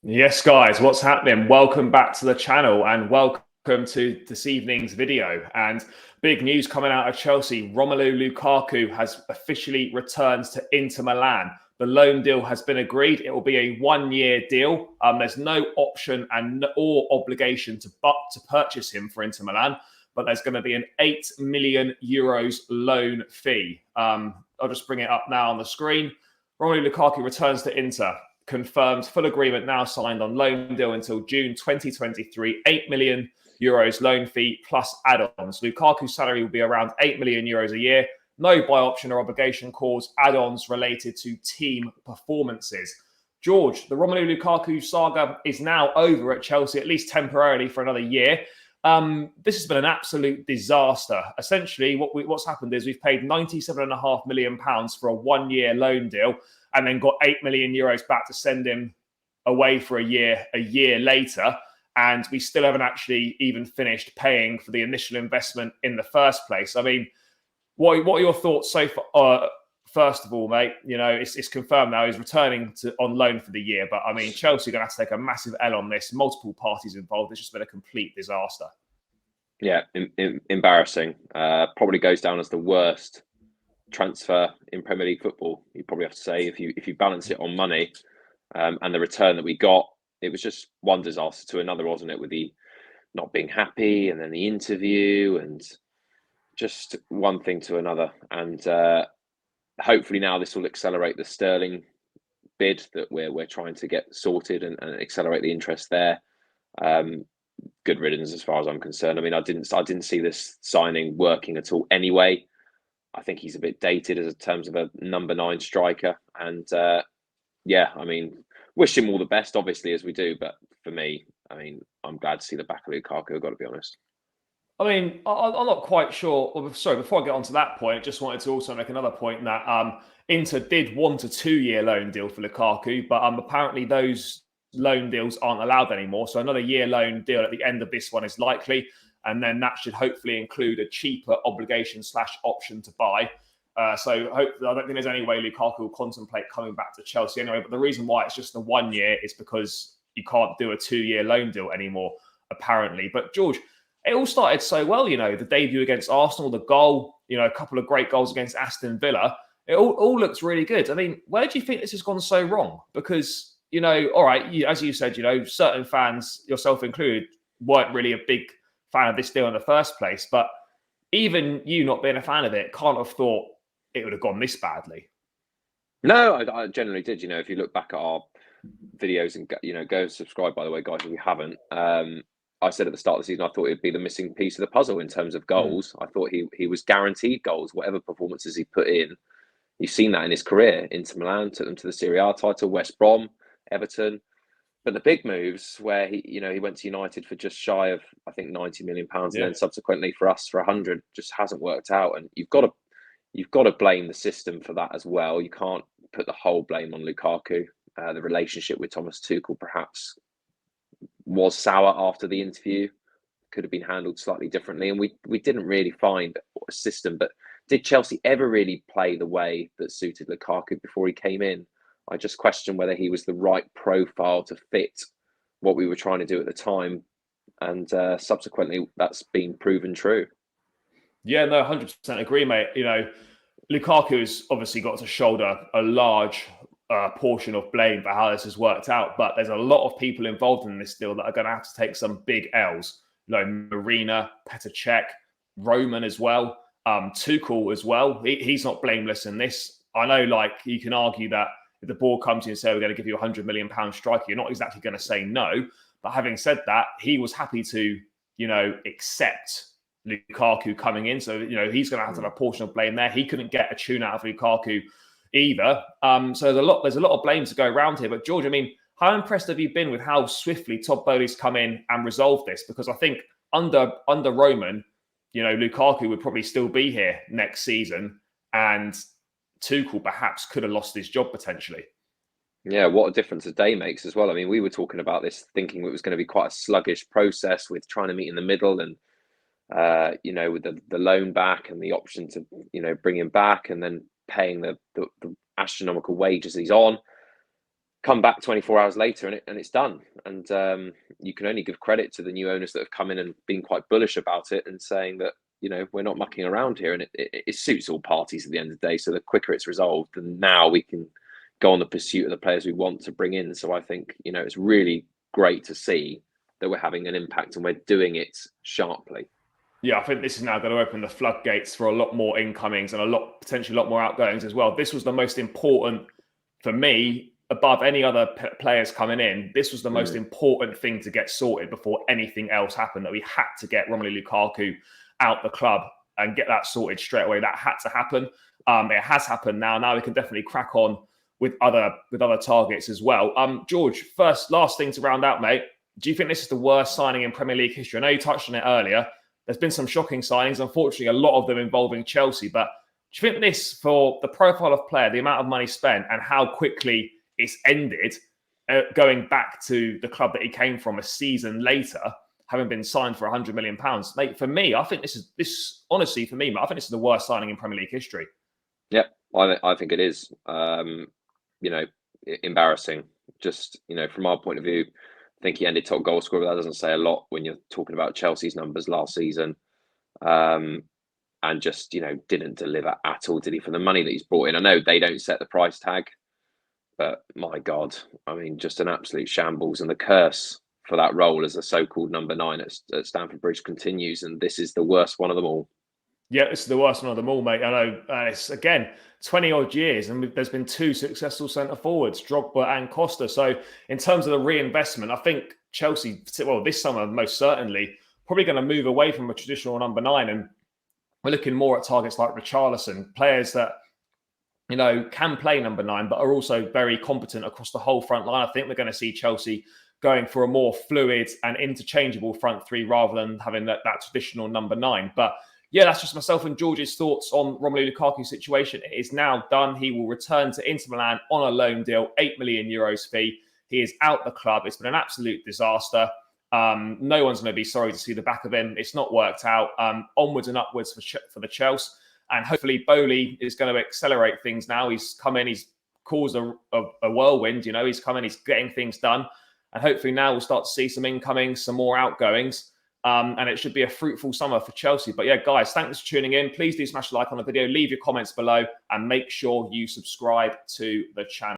Yes, guys, what's happening? Welcome back to the channel and welcome to this evening's video. And big news coming out of Chelsea. Romelu Lukaku has officially returned to Inter Milan. The loan deal has been agreed. It will be a one-year deal. There's no option or obligation to purchase him for Inter Milan, but there's going to be an 8 million euros loan fee. I'll just bring it up now on the screen. Romelu Lukaku returns to Inter. Confirmed full agreement now signed on loan deal until June 2023. 8 million euros loan fee plus add-ons. Lukaku's salary will be around 8 million euros a year. No buy option or obligation clause. Add-ons related to team performances. George, the Romelu Lukaku saga is now over at Chelsea, at least temporarily for another year. This has been an absolute disaster. Essentially, what's happened is we've paid £97.5 million for a one-year loan deal, and then got 8 million euros back to send him away for a year later. And we still haven't actually even finished paying for the initial investment in the first place. I mean, what are your thoughts so far? First of all, mate, you know, it's confirmed now he's returning on loan for the year. But I mean, Chelsea are going to have to take a massive L on this. Multiple parties involved. It's just been a complete disaster. Yeah, embarrassing. Probably goes down as the worst transfer in Premier League football. You probably have to say if you balance it on money and the return that we got, it was just one disaster to another, wasn't it? With the not being happy and then the interview and just one thing to another. And hopefully now this will accelerate the Sterling bid that we're trying to get sorted and accelerate the interest there. Good riddance as far as I'm concerned. I mean, I didn't see this signing working at all anyway. I think he's a bit dated as in terms of a number 9 striker. And yeah, I mean, wish him all the best, obviously, as we do. But for me, I mean, I'm glad to see the back of Lukaku, I've got to be honest. I mean, I'm not quite sure. Well, sorry, before I get on to that point, just wanted to also make another point that Inter did want a 2-year loan deal for Lukaku, but apparently those loan deals aren't allowed anymore. So another year loan deal at the end of this one is likely. And then that should hopefully include a cheaper obligation/option to buy. So hopefully, I don't think there's any way Lukaku will contemplate coming back to Chelsea anyway. But the reason why it's just the 1 year is because you can't do a 2-year loan deal anymore, apparently. But George, it all started so well, you know, the debut against Arsenal, the goal, you know, a couple of great goals against Aston Villa. It all looks really good. I mean, where do you think this has gone so wrong? Because, you know, all right, as you said, you know, certain fans, yourself included, weren't really a big fan of this deal in the first place, but even you not being a fan of it can't have thought it would have gone this badly. No, I generally did. You know, if you look back at our videos and, you know, go subscribe, by the way, guys, if you haven't. I said at the start of the season, I thought it'd be the missing piece of the puzzle in terms of goals. I thought he was guaranteed goals, whatever performances he put in. You've seen that in his career. Inter Milan took them to the Serie A title, West Brom, Everton. But the big moves where he went to United for just shy of, I think, £90 million, and then subsequently for us for 100, just hasn't worked out. And you've got to blame the system for that as well. You can't put the whole blame on Lukaku. The relationship with Thomas Tuchel perhaps was sour after the interview. Could have been handled slightly differently, and we didn't really find a system. But did Chelsea ever really play the way that suited Lukaku before he came in? I just question whether he was the right profile to fit what we were trying to do at the time. And subsequently, that's been proven true. Yeah, no, 100% agree, mate. You know, Lukaku has obviously got to shoulder a large portion of blame for how this has worked out. But there's a lot of people involved in this deal that are going to have to take some big L's. You know, Marina, Petr Cech, Roman as well, Tuchel as well. He's not blameless in this. I know, like, you can argue that if the board comes to you and say, we're going to give you £100 million striker, you're not exactly going to say no. But having said that, he was happy to, you know, accept Lukaku coming in. So, you know, he's going to have to have a portion of blame there. He couldn't get a tune out of Lukaku either. So there's a lot of blame to go around here. But George, I mean, how impressed have you been with how swiftly Todd Bowley's come in and resolved this? Because I think under Roman, you know, Lukaku would probably still be here next season, and Tuchel perhaps could have lost his job potentially. Yeah, what a difference a day makes as well. I mean, we were talking about this thinking it was going to be quite a sluggish process with trying to meet in the middle and, you know, with the loan back and the option to, you know, bring him back and then paying the astronomical wages he's on. come back 24 hours later and it's done. And you can only give credit to the new owners that have come in and been quite bullish about it and saying that, you know, we're not mucking around here, and it suits all parties at the end of the day. So the quicker it's resolved, the now we can go on the pursuit of the players we want to bring in. So I think, you know, it's really great to see that we're having an impact and we're doing it sharply. Yeah, I think this is now going to open the floodgates for a lot more incomings and potentially a lot more outgoings as well. This was the most important for me, above any other players coming in. This was the most important thing to get sorted before anything else happened, that we had to get Romelu Lukaku out the club and get that sorted straight away. That had to happen. It has happened now. Now we can definitely crack on with other targets as well. George, last thing to round out, mate. Do you think this is the worst signing in Premier League history? I know you touched on it earlier. There's been some shocking signings, unfortunately, a lot of them involving Chelsea. But do you think this, for the profile of player, the amount of money spent, and how quickly it's ended, going back to the club that he came from a season later, having been signed for £100 million, mate? For me, I think honestly, for me, mate, I think this is the worst signing in Premier League history. Yeah, I think it is. You know, embarrassing. Just, you know, from our point of view, I think he ended top goal scorer. That doesn't say a lot when you're talking about Chelsea's numbers last season. And just, you know, didn't deliver at all, did he, for the money that he's brought in? I know they don't set the price tag, but my God, I mean, just an absolute shambles. And the curse for that role as a so-called number 9 at Stamford Bridge continues, and this is the worst one of them all. Yeah, this is the worst one of them all, mate. I know. It's, again, 20-odd years, and there's been 2 successful centre-forwards, Drogba and Costa. So in terms of the reinvestment, I think Chelsea, well, this summer most certainly, probably going to move away from a traditional number 9, and we're looking more at targets like Richarlison, players that, you know, can play number 9, but are also very competent across the whole front line. I think we're going to see Chelsea going for a more fluid and interchangeable front 3 rather than having that traditional number 9. But yeah, that's just myself and George's thoughts on Romelu Lukaku's situation. It is now done. He will return to Inter Milan on a loan deal, €8 million fee. He is out the club. It's been an absolute disaster. No one's going to be sorry to see the back of him. It's not worked out. Onwards and upwards for the Chelsea. And hopefully Bowley is going to accelerate things now. He's come in, he's caused a whirlwind. You know, he's come in, he's getting things done. And hopefully now we'll start to see some incomings, some more outgoings. And it should be a fruitful summer for Chelsea. But yeah, guys, thanks for tuning in. Please do smash a like on the video, leave your comments below, and make sure you subscribe to the channel.